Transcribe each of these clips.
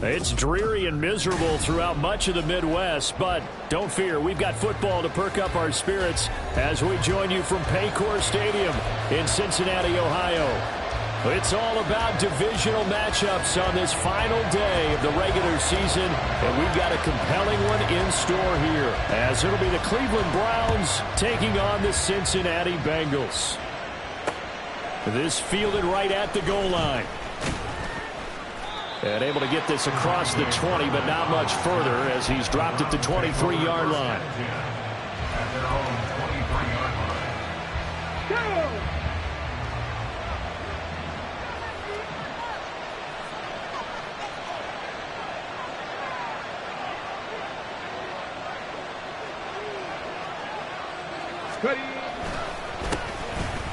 It's dreary and miserable throughout much of the Midwest, but don't fear, we've got football to perk up our spirits as we join you from Paycor Stadium in Cincinnati, Ohio. It's all about divisional matchups on this final day of the regular season, and we've got a compelling one in store here, as it'll be the Cleveland Browns taking on the Cincinnati Bengals. This fielded right at the goal line. And able to get this across the 20, but not much further as he's dropped it to 23-yard line.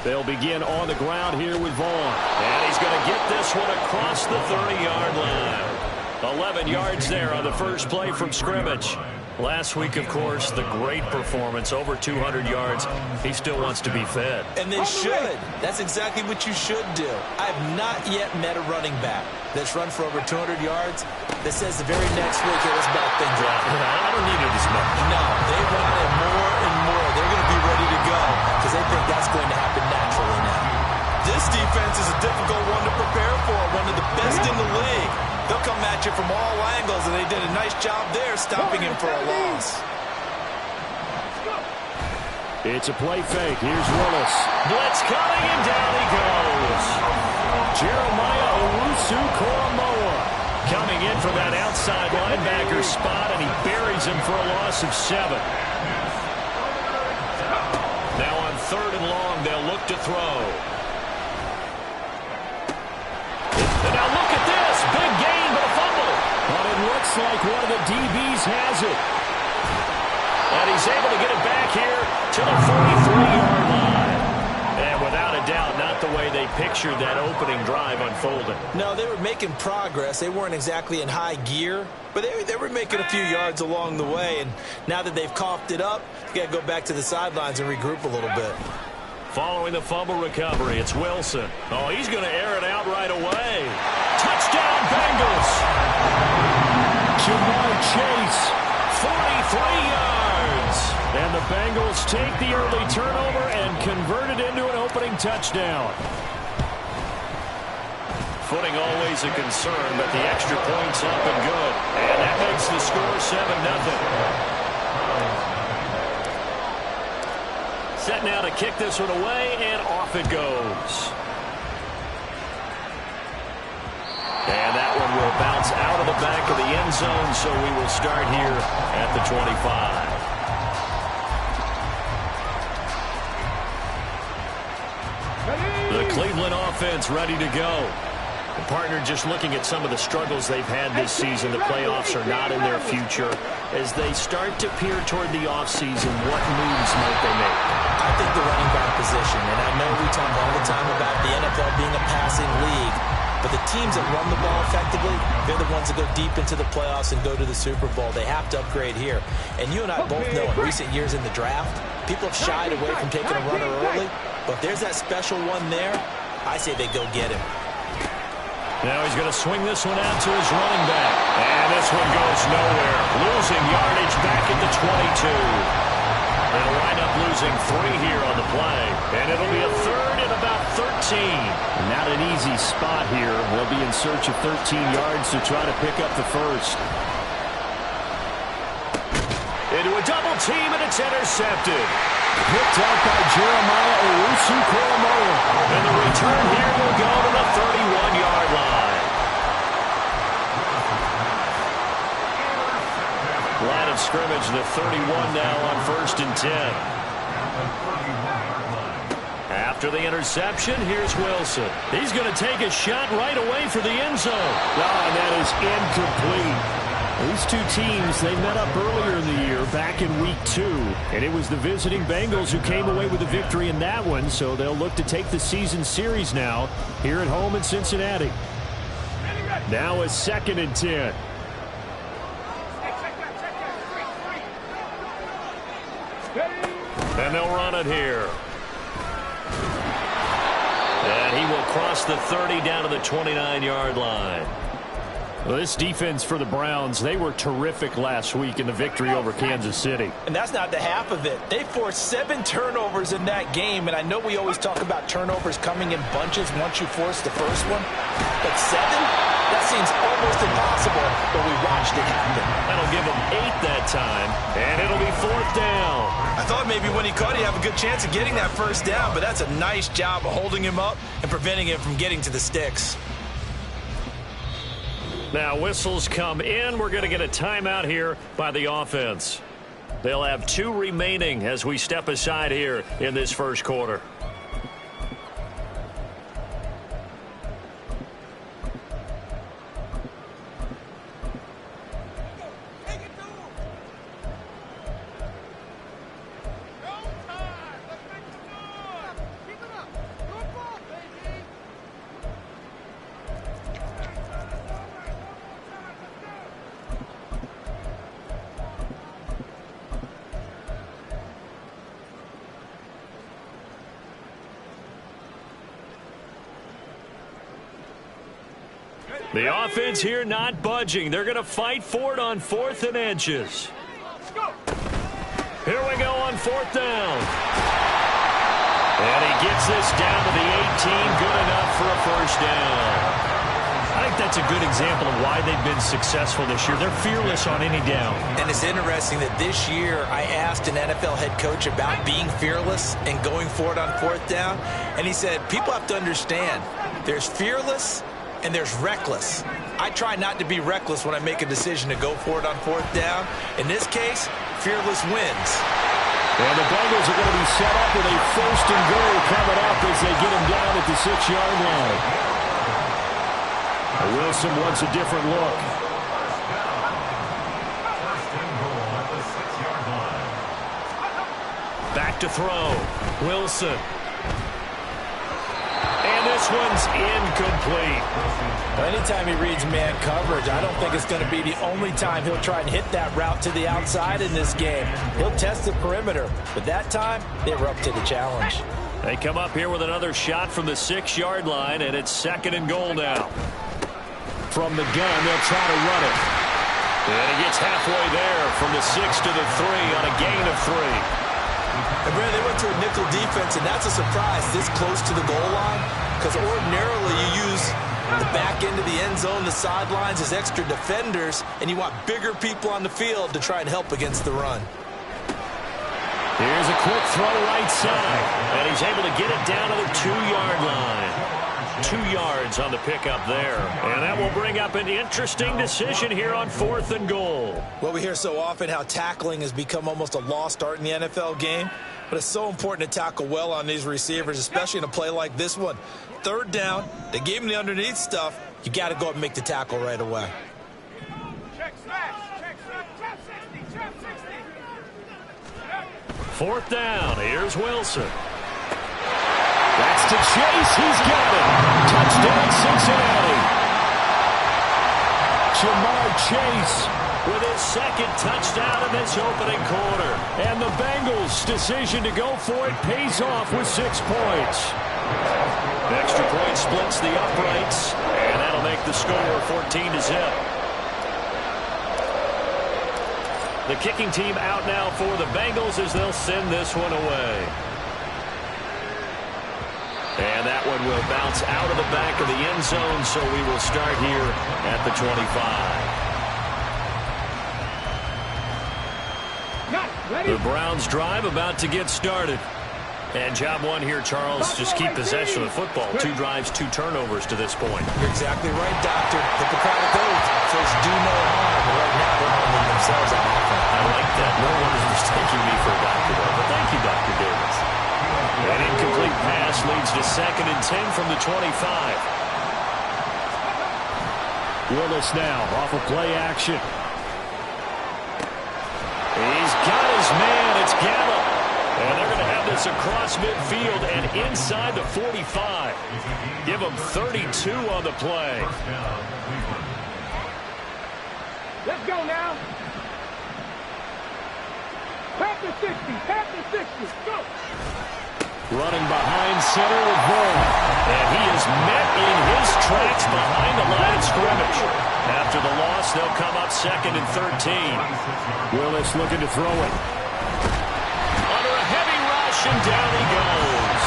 They'll begin on the ground here with Vaughn. And he's going to get this one across the 30-yard line. 11 yards there on the first play from scrimmage. Last week, of course, the great performance, over 200 yards. He still wants to be fed. And they should. That's exactly what you should do. I have not yet met a running back that's run for over 200 yards that says the very next week, hey, let's back things up. I don't need it as much. No, they want it more and more. They're going to be ready to go because they think that's going to happen naturally now. This defense is a difficult one to prepare for, one of the best in the league. They'll come at you from all angles, and they did a nice job there stopping him for a loss. It's a play fake. Here's Willis. Blitz coming, and down he goes. Jeremiah Owusu-Koramoah coming in from that outside linebacker spot, and he buries him for a loss of 7. Now on 3rd and long, they'll look to throw. And now look at this. Big gain, but a fumble. But it looks like one of the DBs has it. And he's able to get it back here to the 43-yard line. And without a doubt, not the way they pictured that opening drive unfolding. No, they were making progress. They weren't exactly in high gear, but they were making a few yards along the way. And now that they've coughed it up, you got to go back to the sidelines and regroup a little bit. Following the fumble recovery, it's Wilson. Oh, he's going to air it out right away. Touchdown, Bengals. Jamar Chase, 43 yards. And the Bengals take the early turnover and convert it into an opening touchdown. Footing always a concern, but the extra point's up and good. And that makes the score 7-0. Set now to kick this one away, and off it goes. And that one will bounce out of the back of the end zone, so we will start here at the 25. The Cleveland offense ready to go. The partner just looking at some of the struggles they've had this season. The playoffs are not in their future. As they start to peer toward the offseason, what moves might they make? I think the running back position, and I know we talk all the time about the NFL being a passing league, but the teams that run the ball effectively, they're the ones that go deep into the playoffs and go to the Super Bowl. They have to upgrade here. And you and I both know in recent years in the draft, people have shied away from taking a runner early, but if there's that special one there, I say they go get him. Now he's going to swing this one out to his running back. And this one goes nowhere. Losing yardage back at the 22. They'll wind up losing 3 here on the play. And it'll be a 3rd and about 13. Not an easy spot here. They'll be in search of 13 yards to try to pick up the first. Into a double team, and it's intercepted. Picked out by Jeremiah Owusu-Koramoah. And the return here will go to the 31-yard line. Line of scrimmage, the 31 now on 1st and 10. After the interception, here's Wilson. He's going to take a shot right away for the end zone. And that is incomplete. These two teams, they met up earlier in the year, back in week 2. And it was the visiting Bengals who came away with a victory in that one, so they'll look to take the season series now here at home in Cincinnati. Now a 2nd and 10. And they'll run it here. And he will cross the 30 down to the 29-yard line. Well, this defense for the Browns, they were terrific last week in the victory over Kansas City. And that's not the half of it. They forced 7 turnovers in that game, and I know we always talk about turnovers coming in bunches once you force the first one, but 7? That seems almost impossible, but we watched it happen. That'll give them 8 that time, and it'll be 4th down. I thought maybe when he caught it, he'd have a good chance of getting that first down, but that's a nice job of holding him up and preventing him from getting to the sticks. Now whistles come in. We're going to get a timeout here by the offense. They'll have 2 remaining as we step aside here in this first quarter. The offense here not budging. They're going to fight for it on 4th and inches. Here we go on 4th down. And he gets this down to the 18. Good enough for a first down. I think that's a good example of why they've been successful this year. They're fearless on any down. And it's interesting that this year I asked an NFL head coach about being fearless and going for it on 4th down. And he said, people have to understand, there's fearless and there's reckless. I try not to be reckless when I make a decision to go for it on 4th down. In this case, fearless wins. And the Bengals are going to be set up with a 1st and goal coming up as they get him down at the 6-yard line. Wilson wants a different look. Back to throw. Wilson. And this one's incomplete. Anytime he reads man coverage, I don't think it's going to be the only time he'll try and hit that route to the outside in this game. He'll test the perimeter, but that time they were up to the challenge. They come up here with another shot from the 6-yard line, and it's 2nd and goal now. From the gun, they'll try to run it. And he gets halfway there from the 6 to the 3 on a gain of 3. And Brad, they went to a nickel defense, and that's a surprise this close to the goal line, because ordinarily you use the back end of the end zone, the sidelines as extra defenders, and you want bigger people on the field to try and help against the run. Here's a quick throw right side, and he's able to get it down to the 2-yard line. 2 yards on the pickup there. And that will bring up an interesting decision here on 4th and goal. Well, we hear so often how tackling has become almost a lost art in the NFL game, but it's so important to tackle well on these receivers, especially in a play like this one. 3rd down, they gave him the underneath stuff. You got to go up and make the tackle right away. Check smash, check 60, check 60. 4th down, here's Wilson. That's to Chase. He's got it. Touchdown, Cincinnati. Jamar Chase with his 2nd touchdown in this opening quarter. And the Bengals' decision to go for it pays off with 6 points. Extra point splits the uprights, and that'll make the score 14-0. The kicking team out now for the Bengals as they'll send this one away. And that one will bounce out of the back of the end zone, so we will start here at the 25. The Browns drive about to get started. And job 1 here, Charles, just keep possession of the football. 2 drives, 2 turnovers to this point. You're exactly right, Doctor. Hippocratic oath says do no harm. But right now, they're holding themselves out. I like that. No one is mistaking me for a doctor, though. But thank you, Dr. Davis. An incomplete pass leads to 2nd and 10 from the 25. Willis now off of play action. He's got his man. It's Gallup. And they're going to have this across midfield and inside the 45. Give them 32 on the play. Let's go now. Tap the 60, tap the 60, go. Running behind center with Vaughn. And he is met in his tracks behind the line of scrimmage. After the loss, they'll come up 2nd and 13. Willis looking to throw it. Under a heavy rush, and down he goes.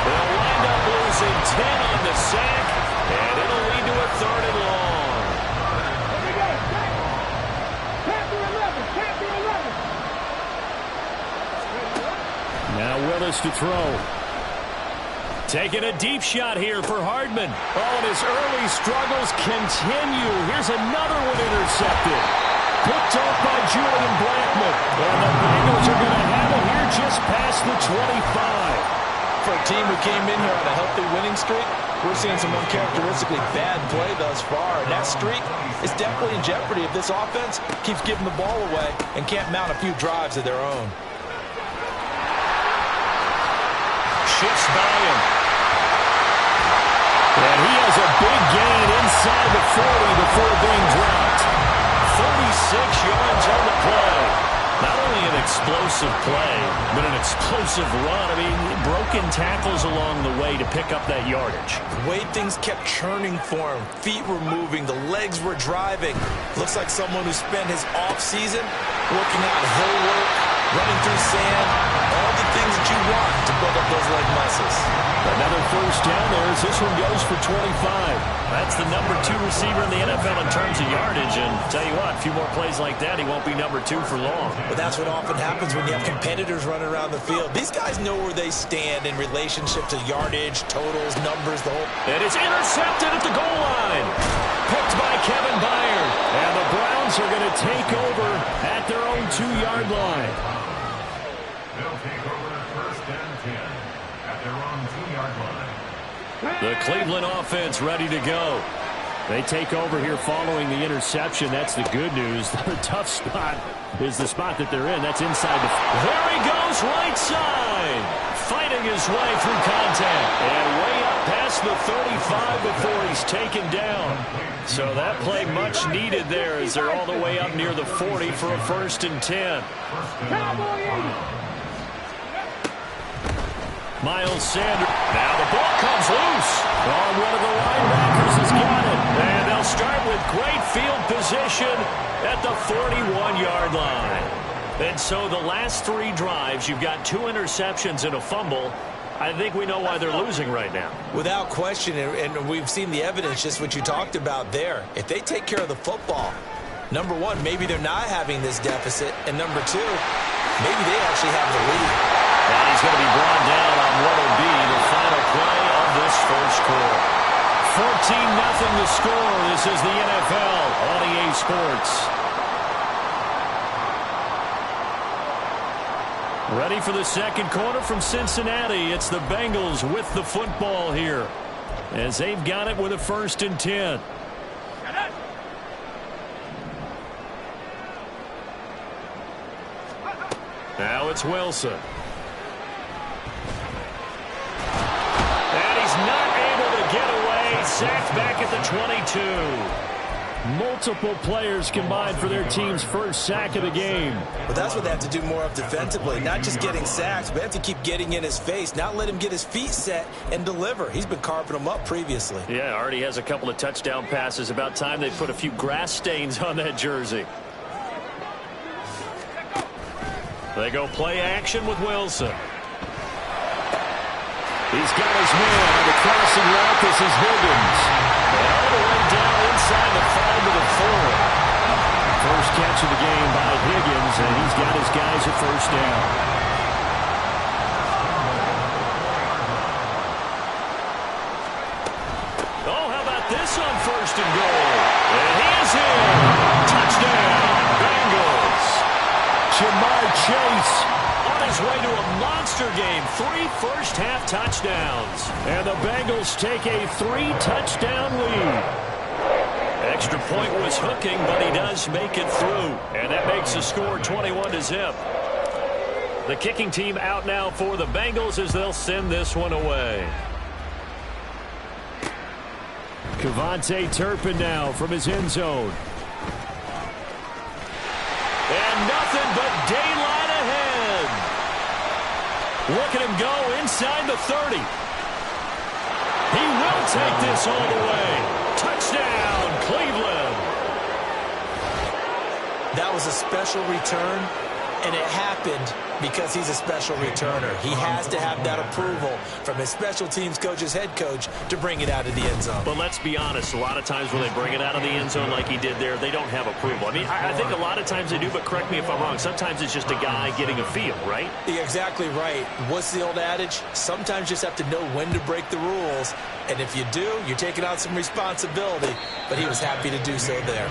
They'll wind up losing 10 on the sack, and it'll lead to a 3rd and long. Here we go. Panther 11. Panther 11. Now Willis to throw. Taking a deep shot here for Hardman. Oh, and his early struggles continue. Here's another one intercepted. Picked off by Julian Blackmon. And the Bengals are going to have it here just past the 25. For a team who came in here on a healthy winning streak, we're seeing some uncharacteristically bad play thus far. And that streak is definitely in jeopardy if this offense keeps giving the ball away and can't mount a few drives of their own. Shifts by him. And he has a big gain inside the 40 before being dropped. 36 yards on the play. Not only an explosive play, but an explosive run. I mean, broken tackles along the way to pick up that yardage. The way things kept churning for him. Feet were moving. The legs were driving. Looks like someone who spent his off-season working out hill work, running through sand, all the things that you want to build up those leg muscles. Another first down there as this one goes for 25. That's the number 2 receiver in the NFL in terms of yardage. And tell you what, a few more plays like that, he won't be number 2 for long. But that's what often happens when you have competitors running around the field. These guys know where they stand in relationship to yardage, totals, numbers, the whole. And it's intercepted at the goal line. Picked by Kevin Byard. And the Browns are going to take over at their own 2-yard line. They'll take over at 1st and 10 at their own 2-yard line. The Cleveland offense ready to go. They take over here following the interception. That's the good news. The tough spot is the spot that they're in. That's inside the... There he goes, right side. Fighting his way through contact. And way up past the 35 before he's taken down. So that play much needed there as they're all the way up near the 40 for a 1st and 10. Miles Sanders. Now the ball comes loose. Oh, one of the linebackers has got it. And they'll start with great field position at the 41-yard line. And so the last 3 drives, you've got 2 interceptions and a fumble. I think we know why they're losing right now. Without question, and we've seen the evidence, just what you talked about there. If they take care of the football, number 1, maybe they're not having this deficit. And number 2, maybe they actually have the lead. And he's going to be brought down on what will be the final play of this first quarter. 14-0 the score. This is the NFL on EA Sports. Ready for the second quarter from Cincinnati. It's the Bengals with the football here as they've got it with a 1st and 10. Now it's Wilson. And he's not able to get away. Sacked back at the 22. Multiple players combined for their team's first sack of the game. But that's what they have to do more of defensively. Not just getting sacks, but they have to keep getting in his face. Not let him get his feet set and deliver. He's been carving them up previously. Yeah, already has a couple of touchdown passes. About time they put a few grass stains on that jersey. They go play action with Wilson. He's got his man on the crossing route. This is Higgins. And all the way down inside the 5 to the 4. First catch of the game by Higgins, and he's got his guys at 1st down. Oh, how about this on 1st and goal? And he is in. Touchdown, Bengals. Jamar Chase on his way to a monster game. 3 first-half touchdowns. And the Bengals take a 3-touchdown lead. Extra point was hooking, but he does make it through. And that makes the score 21-0. The kicking team out now for the Bengals as they'll send this one away. Kevontae Turpin now from his end zone. And nothing but daylight ahead. Look at him go inside the 30. They'll take this all the way. Touchdown, Cleveland. That was a special return, and it happened because he's a special returner. He has to have that approval from his special teams coach, his head coach, to bring it out of the end zone. But let's be honest, a lot of times when they bring it out of the end zone like he did there, they don't have approval. I mean, I think a lot of times they do, but correct me if I'm wrong. Sometimes it's just a guy getting a feel, right? You're exactly right. What's the old adage? Sometimes you just have to know when to break the rules. And if you do, you're taking on some responsibility. But he was happy to do so there.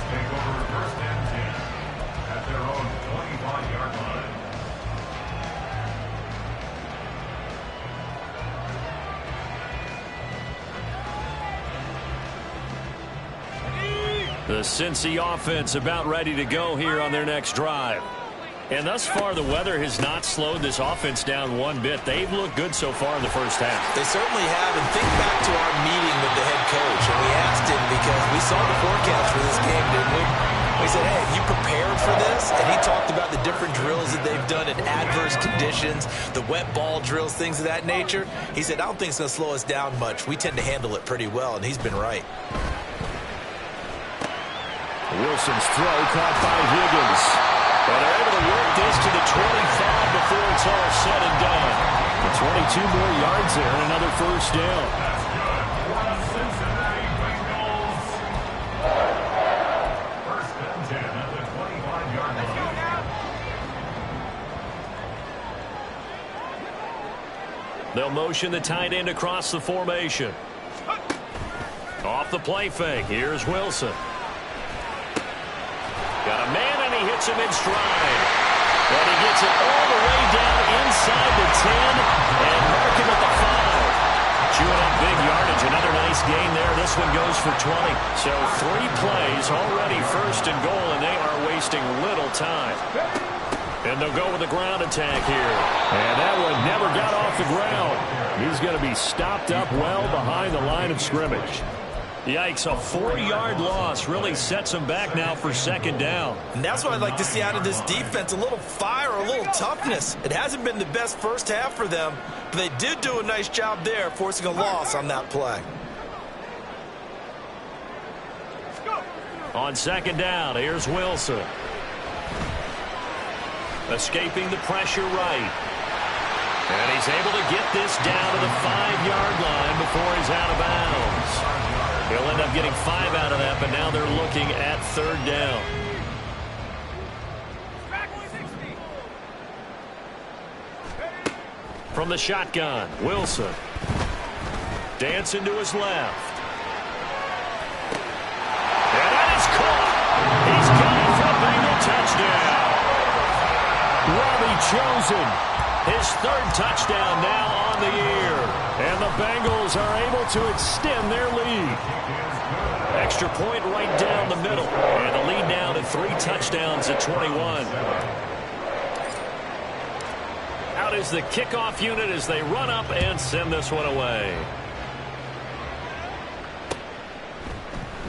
Take over first and 10 at their own 25-yard line. The Cincy offense about ready to go here on their next drive. And thus far, the weather has not slowed this offense down one bit. They've looked good so far in the first half. They certainly have. And think back to our meeting with the head coach. And we asked him because we saw the forecast for this game, didn't we? We said, hey, have you prepared for this? And he talked about the different drills that they've done in adverse conditions, the wet ball drills, things of that nature. He said, I don't think it's going to slow us down much. We tend to handle it pretty well, and he's been right. Wilson's throw caught by Higgins. And they're able to work this to the 25 before it's all said and done. The 22 more yards there and another first down. That's good for the Cincinnati Bengals. First and 10 at the 25-yard line. They'll motion the tight end across the formation. Off the play fake. Here's Wilson. Got a man, and he hits him in stride. And he gets it all the way down inside the 10 and mark him at the 5. Chewing up big yardage. Another nice gain there. This one goes for 20. So 3 plays already first and goal, and they are wasting little time. And they'll go with the ground attack here. And that one never got off the ground. He's going to be stopped up well behind the line of scrimmage. Yikes, a 4-yard loss really sets them back now for second down. And that's what I'd like to see out of this defense, a little fire, a little toughness. It hasn't been the best first half for them, but they did do a nice job there, forcing a loss on that play. On second down, here's Wilson. Escaping the pressure right. And he's able to get this down to the 5-yard line before he's out of bounds. He'll end up getting 5 out of that, but now they're looking at third down. From the shotgun, Wilson. Dancing to his left. And that is caught. He's got it for a Bengal touchdown. Robbie Chosen, his 3rd touchdown now on the year. And the Bengals are able to extend their lead. Extra point right down the middle. And the lead now to 3 touchdowns at 21. Out is the kickoff unit as they run up and send this one away.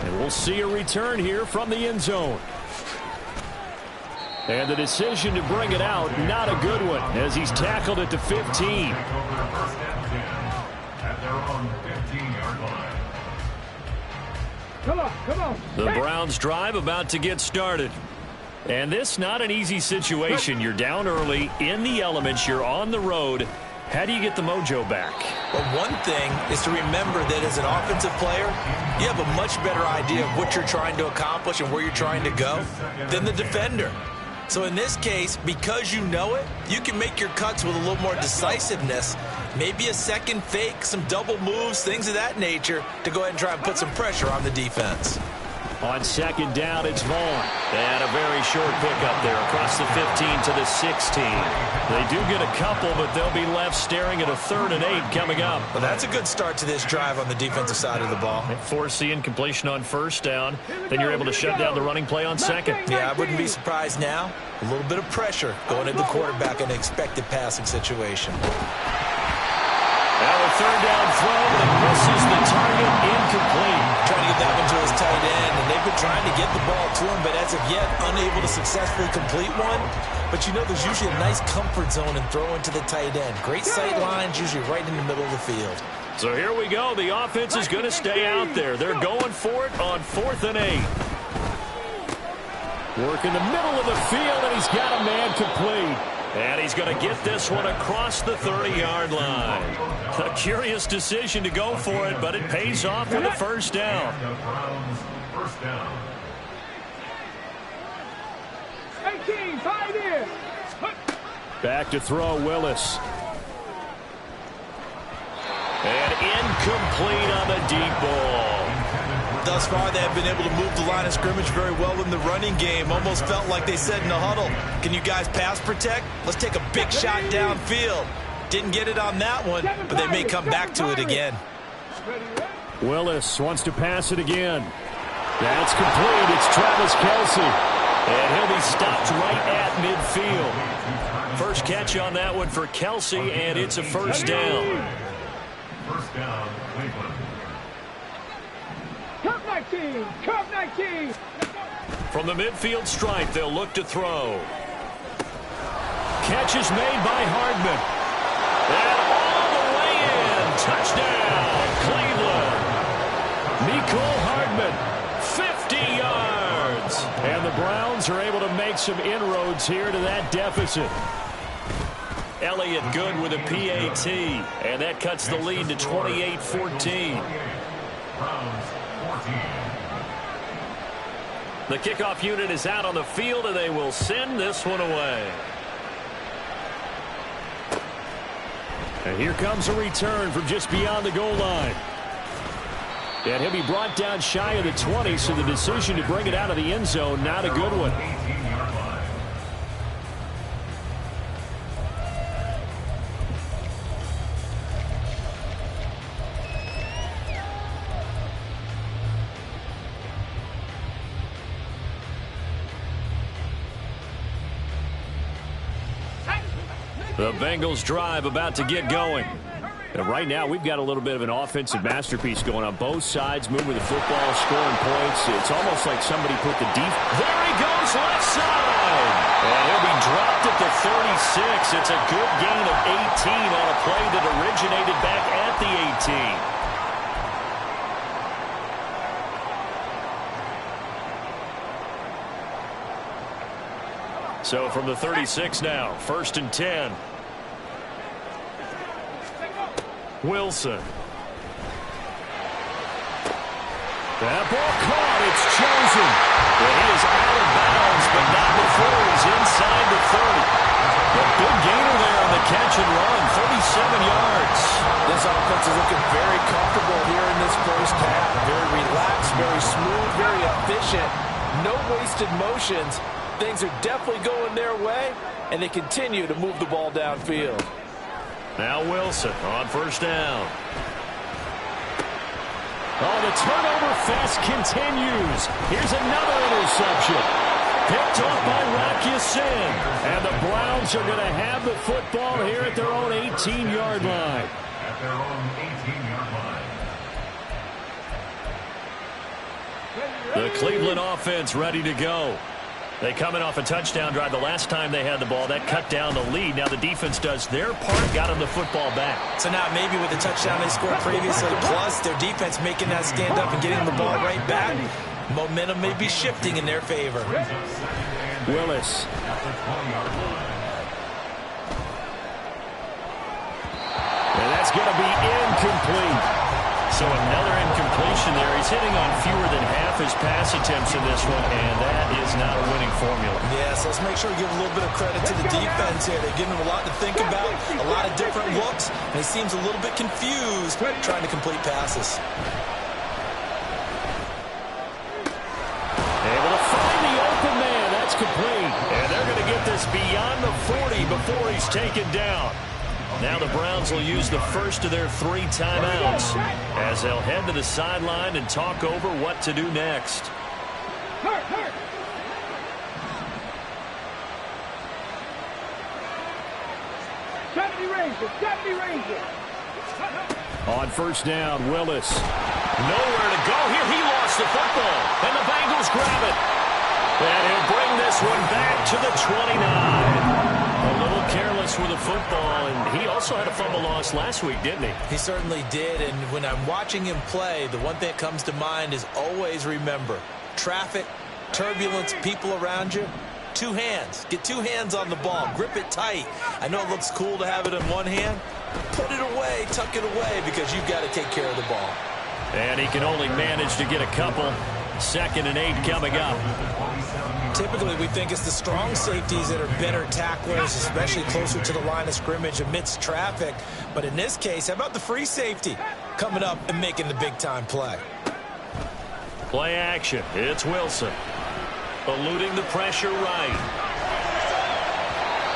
And we'll see a return here from the end zone. And the decision to bring it out, not a good one, as he's tackled at the 15. Come on. The Browns drive about to get started. And this not an easy situation. You're down early, in the elements, you're on the road. How do you get the mojo back? Well, one thing is to remember that as an offensive player, you have a much better idea of what you're trying to accomplish and where you're trying to go than the defender. So in this case, because you know it, you can make your cuts with a little more decisiveness. Maybe a second fake, some double moves, things of that nature to go ahead and try and put some pressure on the defense. On second down, it's Vaughn. And a very short pickup there across the 15 to the 16. They do get a couple, but they'll be left staring at a 3rd and 8 coming up. Well, that's a good start to this drive on the defensive side of the ball. Force the incompletion on first down. Then you're able to shut down the running play on second. Yeah, I wouldn't be surprised now. A little bit of pressure going at the quarterback in an expected passing situation. Now a 3rd down throw that misses the target, incomplete. Trying to get that one to his tight end, and they've been trying to get the ball to him, but as of yet, unable to successfully complete one. But you know there's usually a nice comfort zone in throwing to the tight end. Great sight lines, usually right in the middle of the field. So here we go. The offense is going to stay out there. They're going for it on 4th and 8. Work in the middle of the field, and he's got a man complete. And he's going to get this one across the 30-yard line. A curious decision to go for it, but it pays off with a first down. First down. 18, 5 in. Back to throw, Willis. And incomplete on the deep ball. Thus far, they have been able to move the line of scrimmage very well in the running game. Almost felt like they said in the huddle, can you guys pass protect? Let's take a big shot downfield. Didn't get it on that one, but they may come back to it again. Willis wants to pass it again. That's complete. It's Travis Kelce. And he'll be stopped right at midfield. First catch on that one for Kelce, and it's a first down. First down, Cleveland. Curve 19, curve 19. From the midfield stripe, they'll look to throw. Catch is made by Hardman. And all the way in. Touchdown, Cleveland. Mecole Hardman, 50 yards. And the Browns are able to make some inroads here to that deficit. Elliott good with a PAT. And that cuts the lead to 28-14. Browns, 14. The kickoff unit is out on the field, and they will send this one away. And here comes a return from just beyond the goal line. And he'll be brought down shy of the 20, so the decision to bring it out of the end zone, not a good one. 18-yard line. The Bengals drive about to get going. And right now, we've got a little bit of an offensive masterpiece going on. Both sides moving the football, scoring points. It's almost like somebody put the deep. There he goes, left side. And he'll be dropped at the 36. It's a good gain of 18 on a play that originated back at the 18. So from the 36 now, 1st and 10. Wilson. That ball caught. It's chosen. Well, he is out of bounds, but not before he's inside the 30. A big gainer there on the catch and run, 37 yards. This offense is looking very comfortable here in this first half. Very relaxed, very smooth, very efficient. No wasted motions. Things are definitely going their way, and they continue to move the ball downfield. Now Wilson on first down. Oh, the turnover fest continues. Here's another interception. Picked off by Rock Ya-Sin. And the Browns are going to have the football here at their own 18-yard line. At their own 18-yard line. The Cleveland offense ready to go. They coming off a touchdown drive the last time they had the ball. That cut down the lead. Now the defense does their part, got them the football back. So now maybe with the touchdown they scored previously, plus their defense making that stand up and getting the ball right back, momentum may be shifting in their favor. Willis. At the 20-yard line. And that's going to be incomplete. So another incompletion there. He's hitting on fewer than half his pass attempts in this one, and that is not a winning formula. Yes, let's make sure we give a little bit of credit to the defense here. They're giving him a lot to think about, a lot of different looks, and he seems a little bit confused trying to complete passes. Able to find the open man. That's complete. And they're going to get this beyond the 40 before he's taken down. Now the Browns will use the first of their 3 timeouts as they'll head to the sideline and talk over what to do next. Hurt. Got to be Rangers. On first down, Willis. Nowhere to go here. He lost the football, and the Bengals grab it. And he'll bring this one back to the 29. A little careless with the football, and he also had a fumble loss last week, didn't he? He certainly did, and when I'm watching him play, the one thing that comes to mind is always remember, traffic, turbulence, people around you, two hands. Get two hands on the ball. Grip it tight. I know it looks cool to have it in one hand. Put it away, tuck it away, because you've got to take care of the ball. And he can only manage to get a couple. 2nd and 8 coming up. Typically, we think it's the strong safeties that are better tacklers, especially closer to the line of scrimmage amidst traffic. But in this case, how about the free safety coming up and making the big-time play? Play action. It's Wilson. Eluding the pressure right.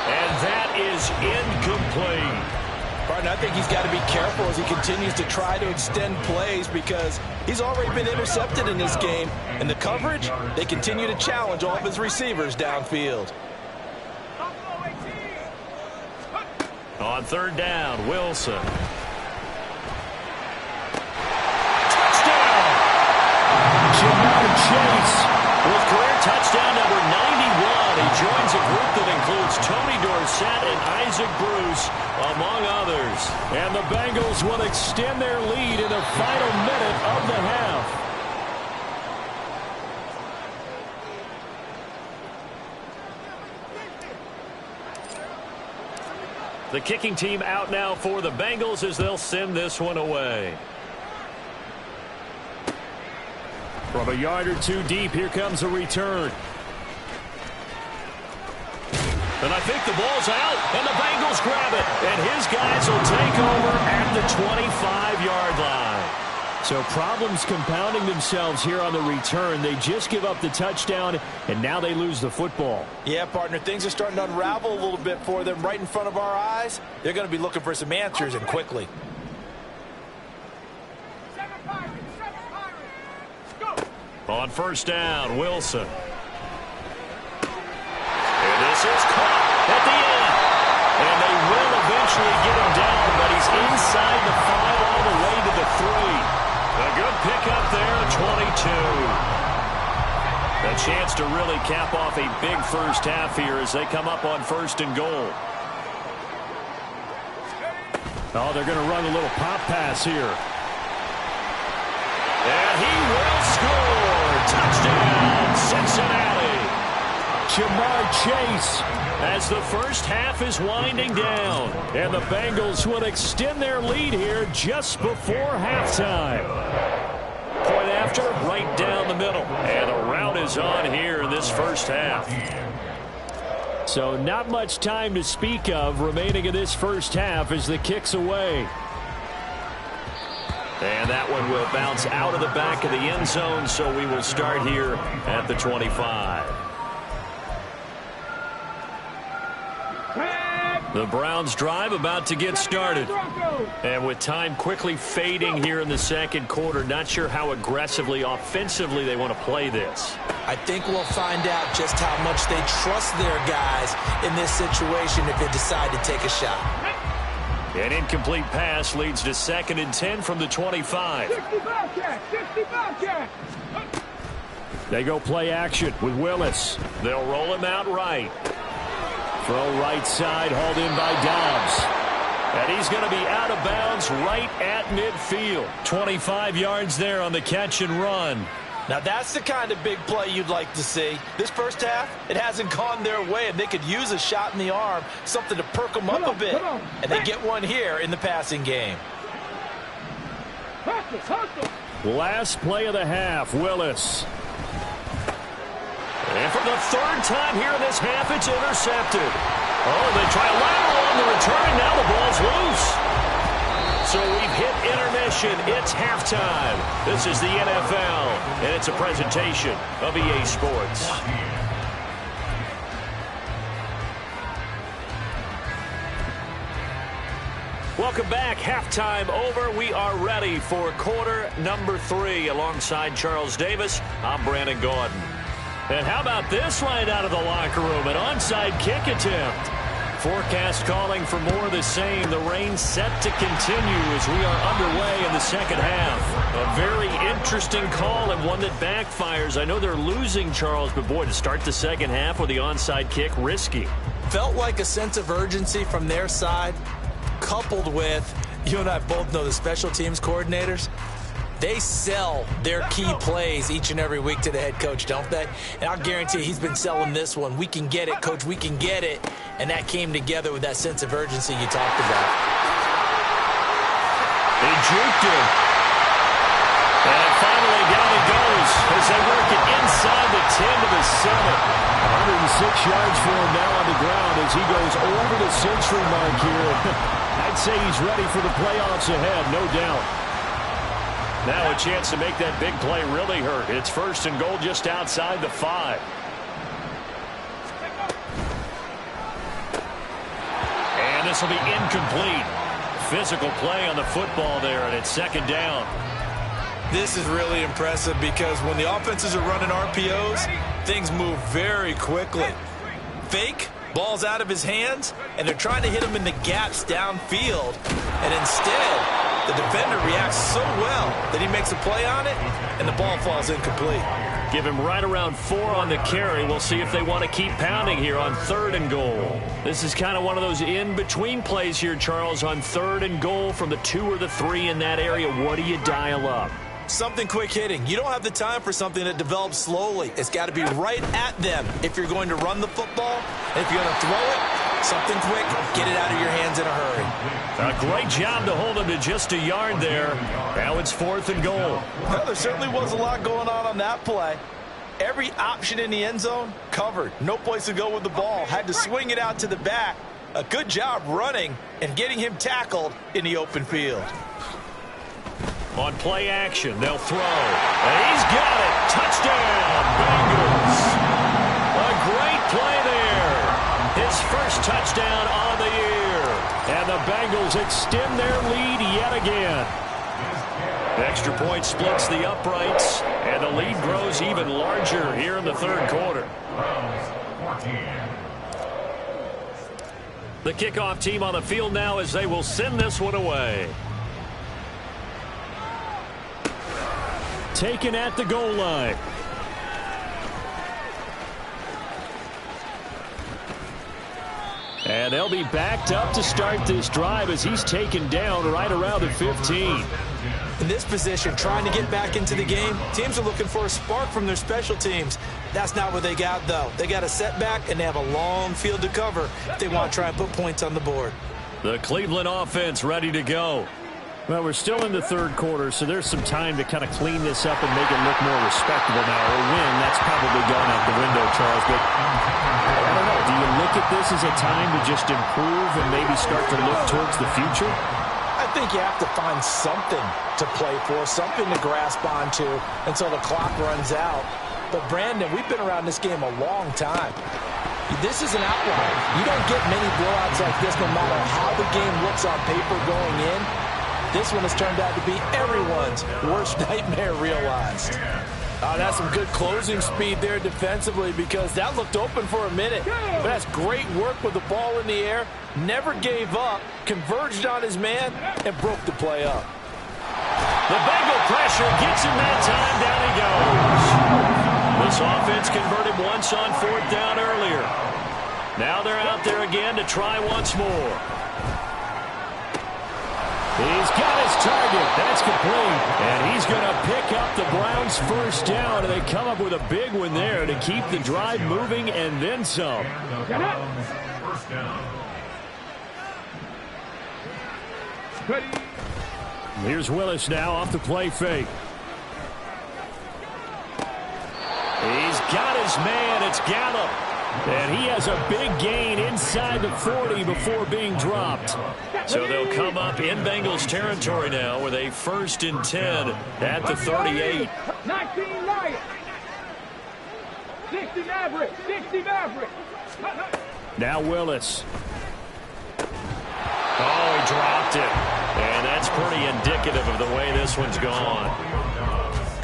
And that is incomplete. Partner, I think he's got to be careful as he continues to try to extend plays because he's already been intercepted in this game. And the coverage, they continue to challenge all of his receivers downfield. On 3rd down, Wilson. Touchdown! Jamar Chase with career touchdown number 91. He joins a group that includes Tony Dorsett and Isaac Bruce, among others. And the Bengals will extend their lead in the final minute of the half. The kicking team out now for the Bengals as they'll send this one away. From a yard or two deep, here comes a return. And I think the ball's out, and the Bengals grab it. And his guys will take over at the 25-yard line. So problems compounding themselves here on the return. They just give up the touchdown, and now they lose the football. Yeah, partner, things are starting to unravel a little bit for them right in front of our eyes. They're going to be looking for some answers, and quickly. On 1st down, Wilson. And this is caught at the end. And they will eventually get him down, but he's inside the 5 all the way to the 3. A good pickup there, 22. A chance to really cap off a big first half here as they come up on 1st and goal. Oh, they're going to run a little pop pass here. And he will score. Touchdown, Cincinnati. Jamar Chase as the first half is winding down. And the Bengals will extend their lead here just before halftime. Point after, right down the middle. And the route is on here in this first half. So not much time to speak of remaining in this first half as the kick's away. And that one will bounce out of the back of the end zone, so we will start here at the 25. The Browns drive about to get started. And with time quickly fading here in the second quarter, not sure how aggressively, offensively they want to play this. I think we'll find out just how much they trust their guys in this situation if they decide to take a shot. An incomplete pass leads to 2nd and 10 from the 25. 60 Bobcat! 60 Bobcat! They go play action with Willis. They'll roll him out right. Throw right side, hauled in by Dobbs. And he's going to be out of bounds right at midfield. 25 yards there on the catch and run. Now that's the kind of big play you'd like to see. This first half, it hasn't gone their way, and they could use a shot in the arm, something to perk them up a bit. And they get one here in the passing game. Last play of the half, Willis. And for the 3rd time here in this half, it's intercepted. Oh, they try a lateral on the return, and now the ball's loose. So we've hit intermission. It's halftime. This is the NFL, and it's a presentation of EA Sports. Welcome back. Halftime over. We are ready for quarter number 3. Alongside Charles Davis, I'm Brandon Gaudin. And how about this right out of the locker room? An onside kick attempt. Forecast calling for more of the same. The rain set to continue as we are underway in the second half. A very interesting call and one that backfires. I know they're losing, Charles, but boy, to start the second half with the onside kick, risky. Felt like a sense of urgency from their side, coupled with, you and I both know the special teams coordinators, they sell their key plays each and every week to the head coach, don't they? And I'll guarantee he's been selling this one. We can get it, coach, we can get it. And that came together with that sense of urgency you talked about. They juked him. And finally down he goes as they work it inside the 10 to the 7. 106 yards for him now on the ground as he goes over the century mark here. I'd say he's ready for the playoffs ahead, no doubt. Now a chance to make that big play really hurt. It's 1st and goal just outside the 5. And this will be incomplete. Physical play on the football there, and it's 2nd down. This is really impressive because when the offenses are running RPOs, things move very quickly. Fake, ball's out of his hands, and they're trying to hit him in the gaps downfield. And instead, the defender reacts so well that he makes a play on it, and the ball falls incomplete. Give him right around 4 on the carry. We'll see if they want to keep pounding here on 3rd and goal. This is kind of one of those in-between plays here, Charles, on 3rd and goal from the 2 or the 3 in that area. What do you dial up? Something quick hitting. You don't have the time for something that develops slowly. It's got to be right at them if you're going to run the football. And if you're going to throw it, something quick, get it out of your hands in a hurry. A great job to hold him to just a yard there. Now it's 4th and goal. Well, there certainly was a lot going on that play. Every option in the end zone covered. No place to go with the ball. Had to swing it out to the back. A good job running and getting him tackled in the open field. On play action, they'll throw. And he's got it. Touchdown, Bengals. A great play there. His first touchdown on the year. And the Bengals extend their lead yet again. Extra point splits the uprights, and the lead grows even larger here in the 3rd quarter. The kickoff team on the field now as they will send this one away. Taken at the goal line. And they'll be backed up to start this drive as he's taken down right around the 15. In this position, trying to get back into the game, teams are looking for a spark from their special teams. That's not what they got, though. They got a setback, and they have a long field to cover if they want to try and put points on the board. The Cleveland offense ready to go. Well, we're still in the 3rd quarter, so there's some time to kind of clean this up and make it look more respectable now. A win, that's probably gone out the window, Charles. But I don't know. Do you look at this as a time to just improve and maybe start to look towards the future? I think you have to find something to play for, something to grasp onto until the clock runs out. But, Brandon, we've been around this game a long time. This is an outlier. You don't get many blowouts like this no matter how the game looks on paper going in. This one has turned out to be everyone's worst nightmare realized. That's some good closing speed there defensively because that looked open for a minute. But that's great work with the ball in the air. Never gave up, converged on his man, and broke the play up. The Bengal pressure gets him that time. Down he goes. This offense converted once on 4th down earlier. Now they're out there again to try once more. He's got his target. That's complete. And he's going to pick up the Browns' 1st down. And they come up with a big one there to keep the drive moving and then some. Here's Willis now off the play fake. He's got his man. It's Gallup. And he has a big gain inside the 40 before being dropped. So they'll come up in Bengals territory now with a 1st and 10 at the 38. 19 Lions. 60 Mavericks. 60 Mavericks. Now Willis. Oh, he dropped it. And that's pretty indicative of the way this one's gone.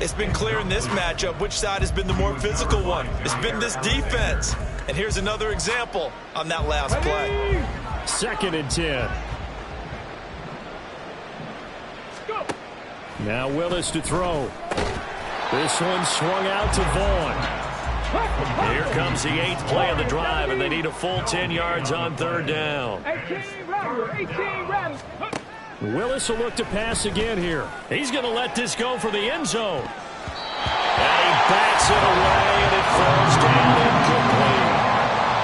It's been clear in this matchup which side has been the more physical one. It's been this defense. And here's another example on that last play. 2nd and 10. Now Willis to throw. This one swung out to Vaughn. Here comes the 8th play of the drive, and they need a full 10 yards on 3rd down. 18 Rattlers. Willis will look to pass again here. He's going to let this go for the end zone. And he bats it away, and it falls down incomplete.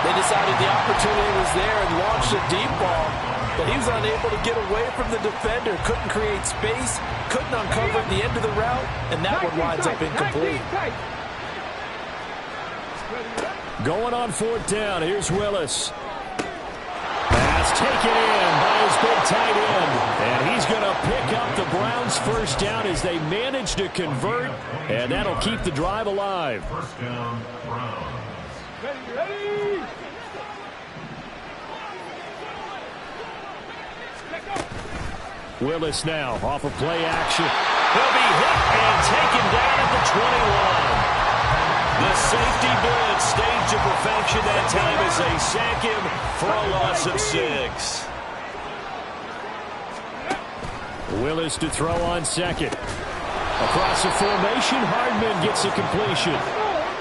They decided the opportunity was there and launched a deep ball, but he was unable to get away from the defender, couldn't create space, couldn't uncover the end of the route, and that one winds up incomplete. Going on 4th down, here's Willis. Pass taken in by his big tight end, and he's going to pick up the Browns' 1st down as they manage to convert, and that'll keep the drive alive. 1st down, Browns. Ready. Willis now off of play action. He'll be hit and taken down at the 20 line. The safety blitz staged to perfection that time as they sack him for a loss of 6. Willis to throw on 2nd. Across the formation, Hardman gets a completion.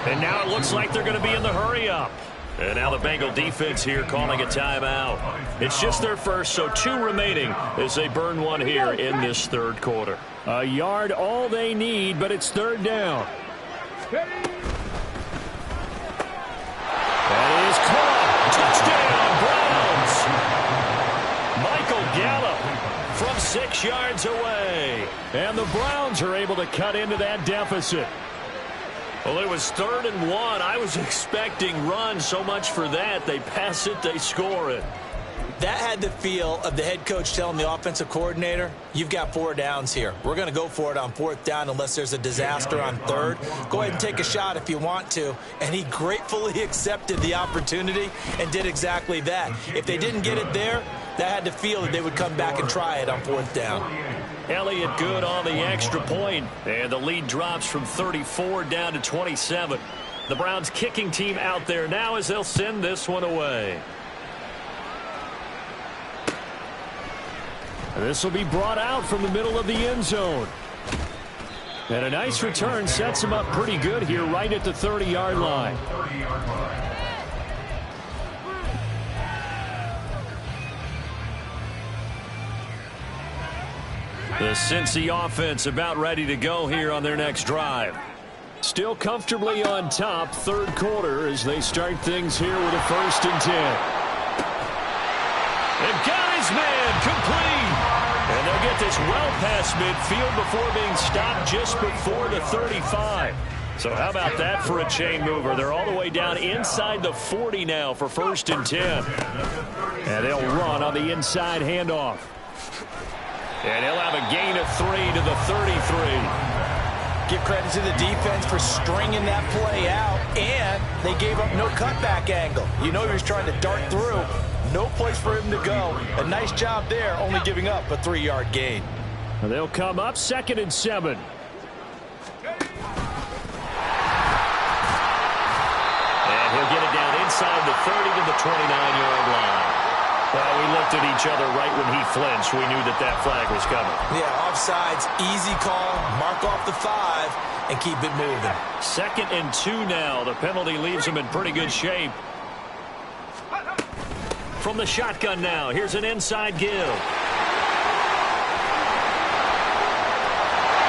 And now it looks like they're going to be in the hurry-up. And now the Bengal defense here calling a timeout. It's just their first, so 2 remaining as they burn one here in this 3rd quarter. A yard all they need, but it's 3rd down. That is caught. Touchdown, Browns. Michael Gallup from 6 yards away. And the Browns are able to cut into that deficit. Well, it was 3rd and 1. I was expecting run, so much for that. They pass it, they score it. That had the feel of the head coach telling the offensive coordinator, you've got 4 downs here. We're going to go for it on 4th down unless there's a disaster on 3rd. Go ahead and take a shot if you want to. And he gratefully accepted the opportunity and did exactly that. If they didn't get it there, that had the feel that they would come back and try it on 4th down. Elliott good on the extra point, and the lead drops from 34 down to 27. The Browns kicking team out there now as they'll send this one away. This will be brought out from the middle of the end zone. And a nice return sets him up pretty good here right at the 30-yard line. The Cincy offense about ready to go here on their next drive. Still comfortably on top, 3rd quarter as they start things here with a 1st and 10. They've got his man complete. And they'll get this well past midfield before being stopped just before the 35. So how about that for a chain mover? They're all the way down inside the 40 now for 1st and 10. And they'll run on the inside handoff. And he'll have a gain of 3 to the 33. Give credit to the defense for stringing that play out, and they gave up no cutback angle. You know he was trying to dart through. No place for him to go. A nice job there, only giving up a 3-yard gain. And they'll come up 2nd and 7. And he'll get it down inside the 30 to the 29-yard line. Well, we looked at each other right when he flinched. We knew that that flag was coming. Yeah, offsides, easy call, mark off the 5, and keep it moving. 2nd and 2 now. The penalty leaves him in pretty good shape. From the shotgun now, here's an inside give.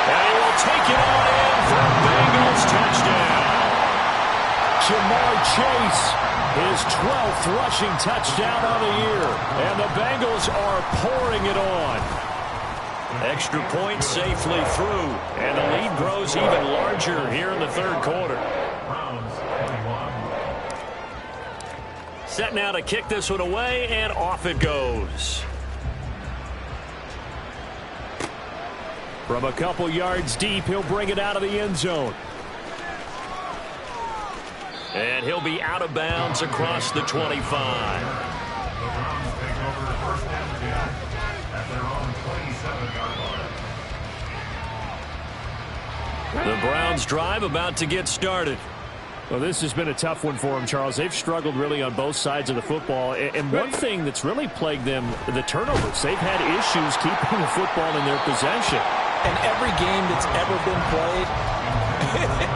And he will take it on in for Bengals touchdown. Jamar Chase, his 12th rushing touchdown on the year. And the Bengals are pouring it on. Extra point safely through. And the lead grows even larger here in the 3rd quarter. Set now to kick this one away, and off it goes. From a couple yards deep, he'll bring it out of the end zone. And he'll be out of bounds across the 25. The Browns take over 1st and 10 at their own 27-yard line. The Browns drive about to get started. Well, this has been a tough one for them, Charles. They've struggled really on both sides of the football. And one thing that's really plagued them, the turnovers. They've had issues keeping the football in their possession. And every game that's ever been played,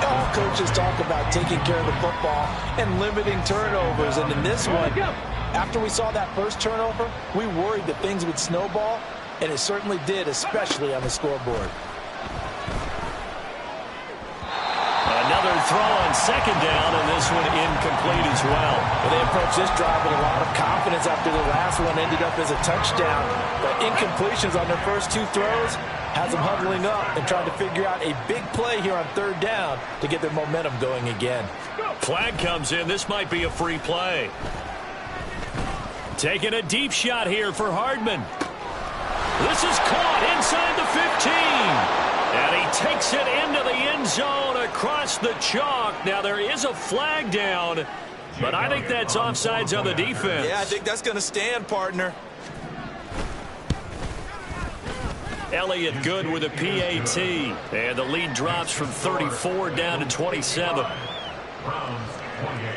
all coaches talk about taking care of the football and limiting turnovers. And in this one, after we saw that first turnover, we worried that things would snowball, and it certainly did, especially on the scoreboard. Another throw on second down, and this one incomplete as well. Well, they approached this drive with a lot of confidence after the last one ended up as a touchdown. But incompletions on their first two throws has them huddling up and trying to figure out a big play here on third down to get their momentum going again. Flag comes in. This might be a free play. Taking a deep shot here for Hardman. This is caught inside the 15. And he takes it into the end zone across the chalk. Now, there is a flag down, but I think that's offsides on the defense. Yeah, I think that's going to stand, partner. Elliott good with a PAT. And the lead drops from 34 down to 27. Browns 28.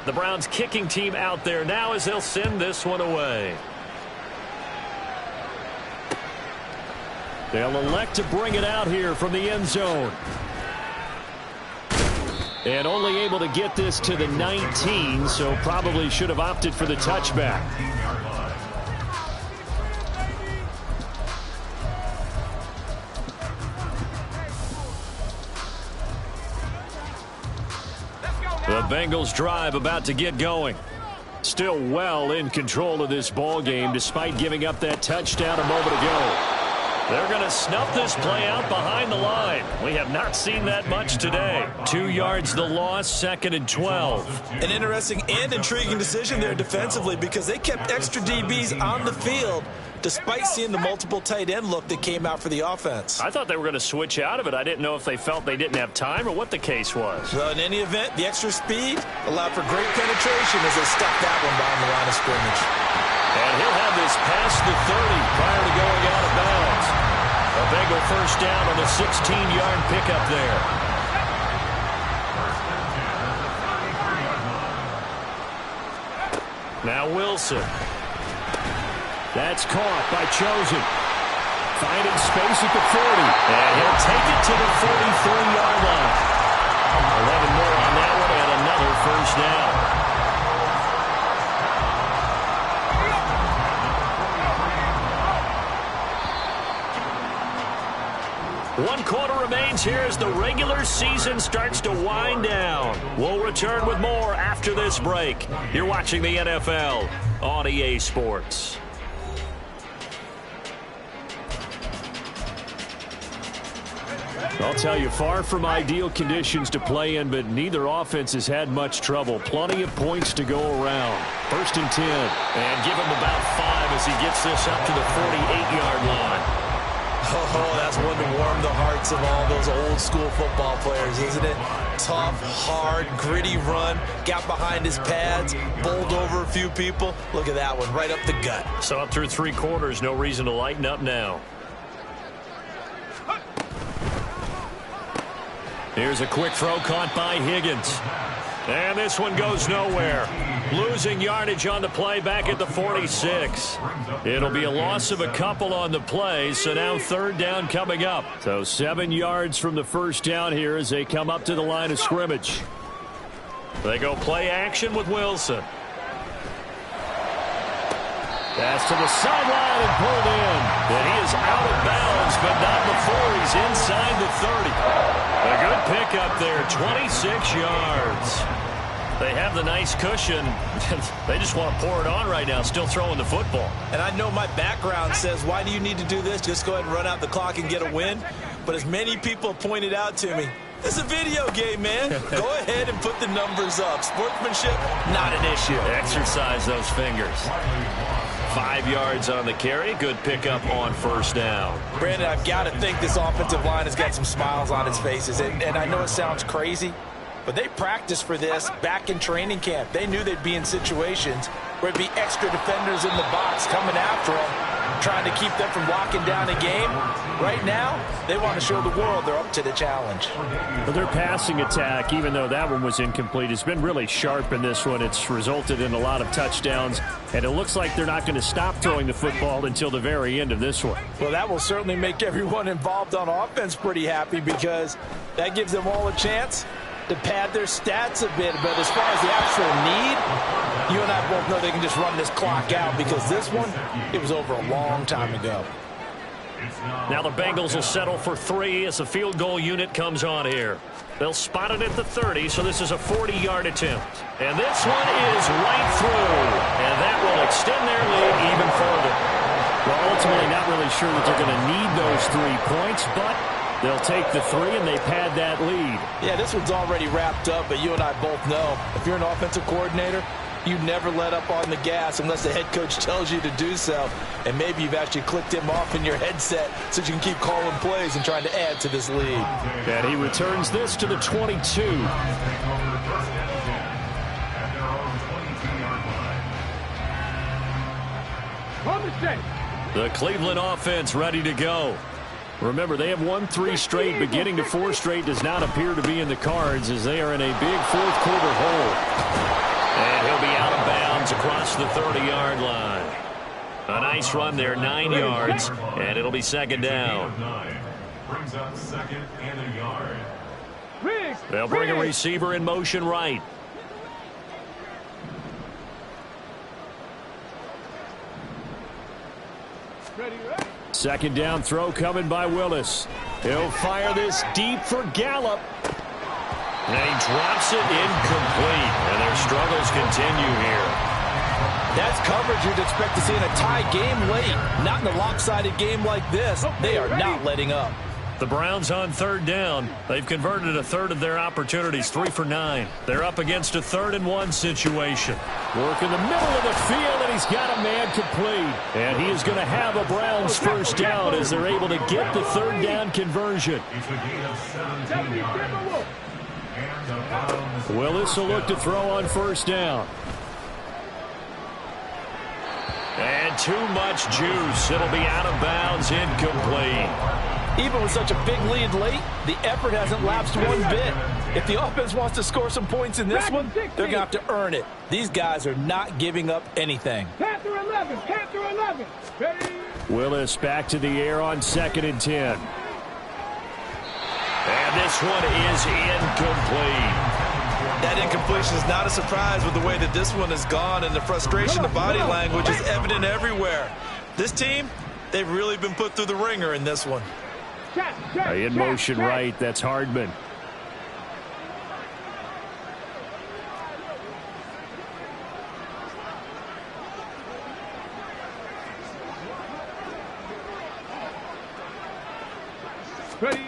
The Browns kicking team out there now as they'll send this one away. They'll elect to bring it out here from the end zone. And only able to get this to the 19, so probably should have opted for the touchback. The Bengals drive about to get going. Still well in control of this ball game despite giving up that touchdown a moment ago. They're going to snuff this play out behind the line. We have not seen that much today. 2 yards the loss, 2nd and 12. An interesting and intriguing decision there defensively because they kept extra DBs on the field despite seeing the multiple tight end look that came out for the offense. I thought they were going to switch out of it. I didn't know if they felt they didn't have time or what the case was. Well, in any event, the extra speed allowed for great penetration as they stuffed that one behind the line of scrimmage. And he'll have this past the 30 prior to going out of bounds. A Bengal first down on the 16-yard pickup there. Now Wilson. That's caught by Chosen. Finding space at the 40. And he'll take it to the 43-yard line. 11 more on that one and another first down. One quarter remains here as the regular season starts to wind down. We'll return with more after this break. You're watching the NFL on EA Sports. I'll tell you, far from ideal conditions to play in, but neither offense has had much trouble. Plenty of points to go around. 1st and 10. And give him about 5 as he gets this up to the 48-yard line. Oh, that's one to warm the hearts of all those old school football players, isn't it? Tough, hard, gritty run. Got behind his pads, bowled over a few people. Look at that one, right up the gut. So up through 3 quarters, no reason to lighten up now. Here's a quick throw caught by Higgins. And this one goes nowhere. Losing yardage on the play back at the 46. It'll be a loss of a couple on the play, so now 3rd down coming up. So 7 yards from the first down here as they come up to the line of scrimmage. They go play action with Wilson. Pass to the sideline and pulled in. And he is out of bounds, but not before he's inside the 30. A good pickup there, 26 yards. They have the nice cushion. They just want to pour it on right now, still throwing the football. And I know my background says, why do you need to do this? Just go ahead and run out the clock and get a win. But as many people pointed out to me, this is a video game, man. Go ahead and put the numbers up. Sportsmanship, not an issue. Exercise those fingers. 5 yards on the carry. Good pickup on 1st down. Brandon, I've got to think this offensive line has got some smiles on its faces. And I know it sounds crazy, but they practiced for this back in training camp. They knew they'd be in situations where it'd be extra defenders in the box coming after them, trying to keep them from locking down a game. Right now, they want to show the world they're up to the challenge. Well, their passing attack, even though that one was incomplete, has been really sharp in this one. It's resulted in a lot of touchdowns, and it looks like they're not going to stop throwing the football until the very end of this one. Well, that will certainly make everyone involved on offense pretty happy, because that gives them all a chance to pad their stats a bit. But as far as the actual need, you and I both know they can just run this clock out, because this one, it was over a long time ago. Now the Bengals will settle for 3 as the field goal unit comes on here. They'll spot it at the 30, so this is a 40-yard attempt. And this one is right through, and that will extend their lead even further. Well, ultimately not really sure that they're going to need those 3 points, but they'll take the 3 and they pad that lead. Yeah, this one's already wrapped up, but you and I both know if you're an offensive coordinator, you never let up on the gas unless the head coach tells you to do so. And maybe you've actually clicked him off in your headset so you can keep calling plays and trying to add to this lead. And he returns this to the 22. The Cleveland offense ready to go. Remember, they have won 3 straight, but getting to 4 straight does not appear to be in the cards, as they are in a big fourth-quarter hole. And he'll be out of bounds across the 30-yard line. A nice run there, 9 yards, and it'll be second down. Brings up second and a yard. They'll bring a receiver in motion right. Second down throw coming by Willis. He'll fire this deep for Gallup. And he drops it incomplete. And their struggles continue here. That's coverage you'd expect to see in a tie game late. Not in a lopsided game like this. They are not letting up. The Browns on third down. They've converted a third of their opportunities, 3 for 9. They're up against a 3rd-and-1 situation. Work in the middle of the field, and he's got a man complete. And he is going to have a Browns first down as they're able to get the third down conversion. It's a gain of 17 yards. And the Browns. Willis will look to throw on first down. And too much juice. It'll be out of bounds, incomplete. Even with such a big lead late, the effort hasn't lapsed one bit. If the offense wants to score some points in this one, they're going to have to earn it. These guys are not giving up anything. Panther 11, Panther 11. Ready? Willis back to the air on 2nd and 10. And this one is incomplete. That incompletion is not a surprise with the way that this one has gone, and the frustration, the body language is evident everywhere. This team, they've really been put through the ringer in this one. In motion right, that's Hardman. Ready?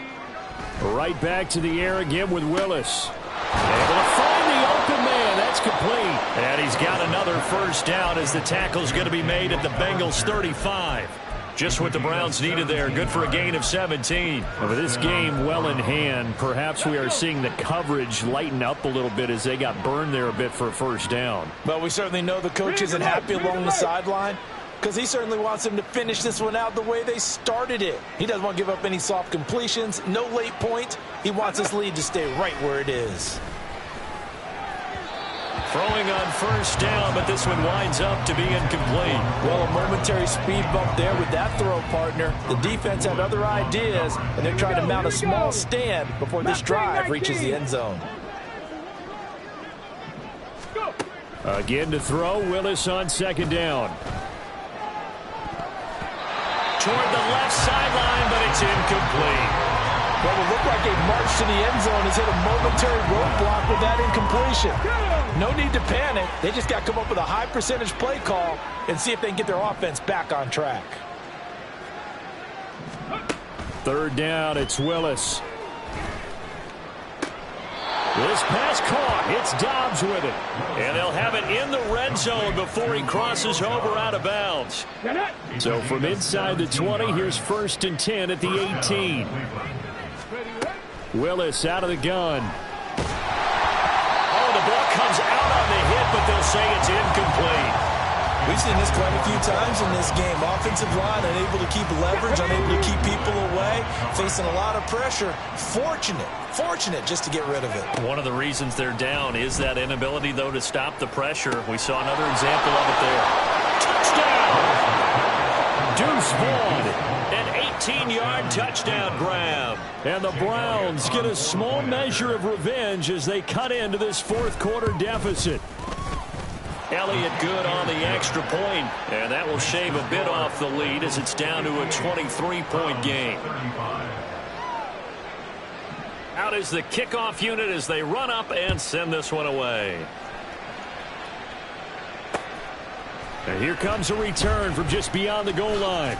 Right back to the air again with Willis. Able to find the open man. That's complete. And he's got another first down as the tackle's going to be made at the Bengals 35. Just what the Browns needed there. Good for a gain of 17. With this game well in hand, perhaps we are seeing the coverage lighten up a little bit as they got burned there a bit for a first down. But we certainly know the coach isn't happy along the sideline, because he certainly wants them to finish this one out the way they started it. He doesn't want to give up any soft completions, no late points. He wants this lead to stay right where it is. Throwing on first down, but this one winds up to be incomplete. Well, a momentary speed bump there with that throw, partner. The defense had other ideas, and they're trying to mount a small stand before this drive reaches the end zone. Again to throw, Willis on second down. Toward the left sideline, but it's incomplete. Well, it looked like a march to the end zone has hit a momentary roadblock with that incompletion. No need to panic. They just got to come up with a high percentage play call and see if they can get their offense back on track. Third down, it's Willis. This pass caught. It's Dobbs with it. And they'll have it in the red zone before he crosses over out of bounds. So from inside the 20, here's 1st and 10 at the 18. Willis out of the gun. Oh, the ball comes out on the hit, but they'll say it's incomplete. We've seen this quite a few times in this game. Offensive line unable to keep leverage, unable to keep people away, facing a lot of pressure. Fortunate just to get rid of it. One of the reasons they're down is that inability, though, to stop the pressure. We saw another example of it there. Touchdown! Deuce Vaughn, an 18-yard touchdown grab. And the Browns get a small measure of revenge as they cut into this fourth quarter deficit. Elliott good on the extra point, and that will shave a bit off the lead as it's down to a 23-point game. Out is the kickoff unit as they run up and send this one away. And here comes a return from just beyond the goal line.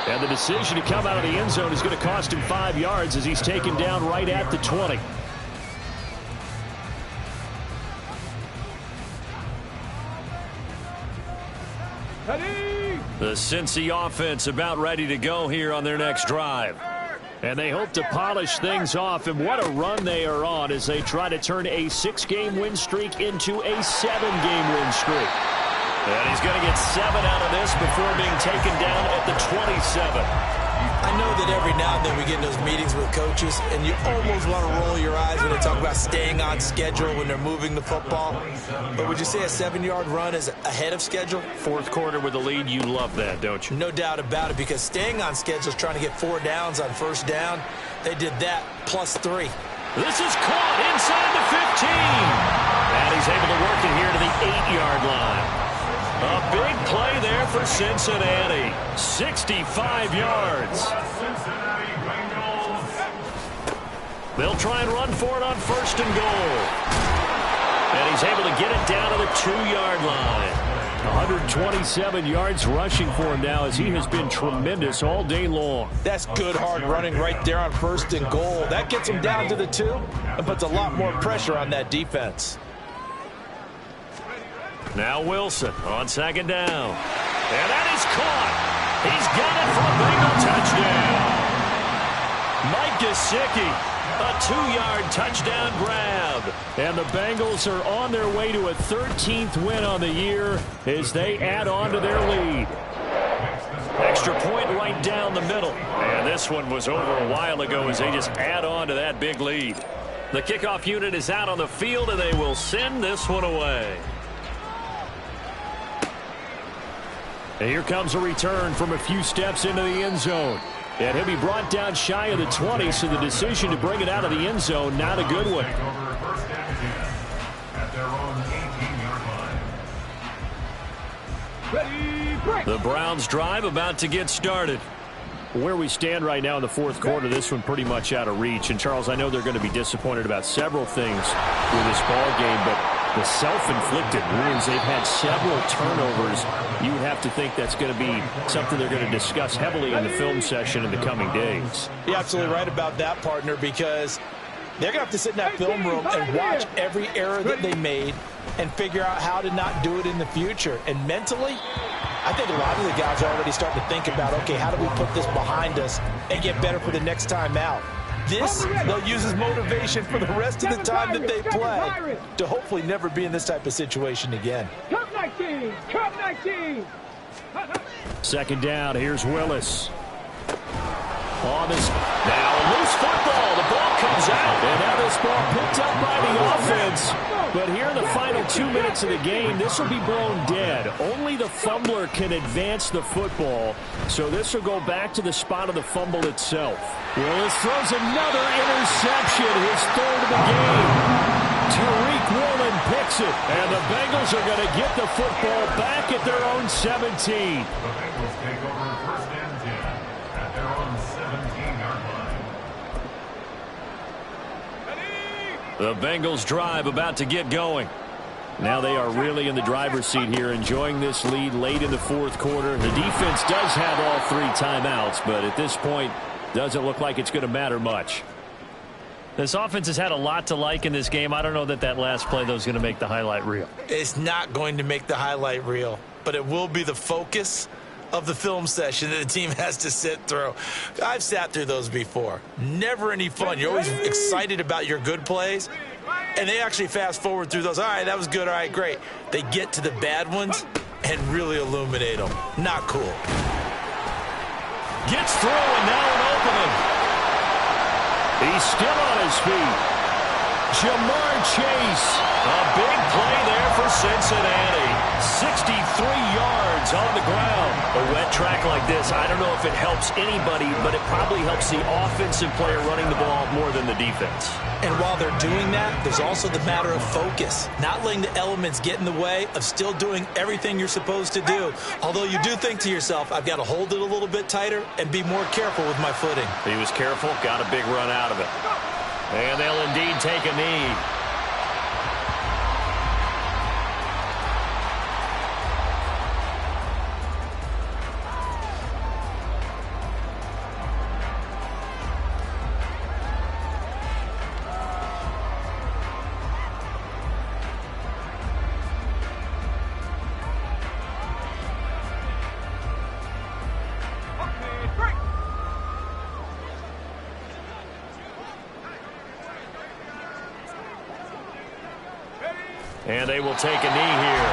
And the decision to come out of the end zone is going to cost him 5 yards as he's taken down right at the 20. The Cincy offense about ready to go here on their next drive. And they hope to polish things off, and what a run they are on as they try to turn a 6-game win streak into a 7-game win streak. And he's going to get 7 out of this before being taken down at the 27. I know that every now and then we get in those meetings with coaches, and you almost want to roll your eyes when they talk about staying on schedule when they're moving the football. But would you say a 7-yard run is ahead of schedule? Fourth quarter with the lead, you love that, don't you? No doubt about it, because staying on schedule is trying to get 4 downs on first down. They did that plus 3. This is caught inside the 15. And he's able to work it here to the 8-yard line. A big play there for Cincinnati. 65 yards. They'll try and run for it on first and goal. And he's able to get it down to the 2-yard line. 127 yards rushing for him now as he has been tremendous all day long. That's good hard running right there on first and goal. That gets him down to the 2 and puts a lot more pressure on that defense. Now Wilson on second down. And that is caught. He's got it for a Bengal touchdown. Mike Gesicki, a 2-yard touchdown grab. And the Bengals are on their way to a 13th win on the year as they add on to their lead. Extra point right down the middle. And this one was over a while ago as they just add on to that big lead. The kickoff unit is out on the field, and they will send this one away. And here comes a return from a few steps into the end zone. And he'll be brought down shy of the 20, so the decision to bring it out of the end zone, not a good one. The Browns drive about to get started. Where we stand right now in the fourth quarter, this one pretty much out of reach. And, Charles, I know they're going to be disappointed about several things with this ball game, but the self-inflicted wounds, they've had several turnovers. You would have to think that's going to be something they're going to discuss heavily in the film session in the coming days. You're absolutely right about that, partner, because they're going to have to sit in that film room and watch every error that they made and figure out how to not do it in the future. And mentally, I think a lot of the guys are already starting to think about, okay, how do we put this behind us and get better for the next time out? This, they'll use as motivation for the rest of the time that they play to hopefully never be in this type of situation again. Come 19! Come 19! Second down, here's Willis. On this, now a loose football. The ball comes out, and now this ball picked up by the offense. But here in the final 2 minutes of the game, this will be blown dead. Only the fumbler can advance the football, so this will go back to the spot of the fumble itself. Willis throws another interception, his third of the game. Tariq Woolen picks it, and the Bengals are going to get the football back at their own 17. The Bengals take over first and 10 at their own 17-yard line. The Bengals drive about to get going. Now they are really in the driver's seat here, enjoying this lead late in the fourth quarter. The defense does have all 3 timeouts, but at this point, doesn't look like it's going to matter much. This offense has had a lot to like in this game. I don't know that that last play, though, is going to make the highlight reel. It's not going to make the highlight reel, but it will be the focus of the film session that the team has to sit through. I've sat through those before. Never any fun. You're always excited about your good plays, And they actually fast forward through those. All right, that was good. All right, great. They get to the bad ones and really illuminate them. Not cool. Gets through and now an opening. He's still on his feet. Jamar Chase. A big play there for Cincinnati. 63 yards on the ground. A wet track like this, I don't know if it helps anybody, but it probably helps the offensive player running the ball more than the defense. And while they're doing that, there's also the matter of focus. Not letting the elements get in the way of still doing everything you're supposed to do. Although you do think to yourself, I've got to hold it a little bit tighter and be more careful with my footing. He was careful, got a big run out of it. And they'll indeed take a knee. And they will take a knee here.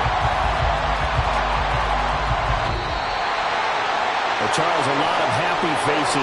Well, Charles, a lot of happy faces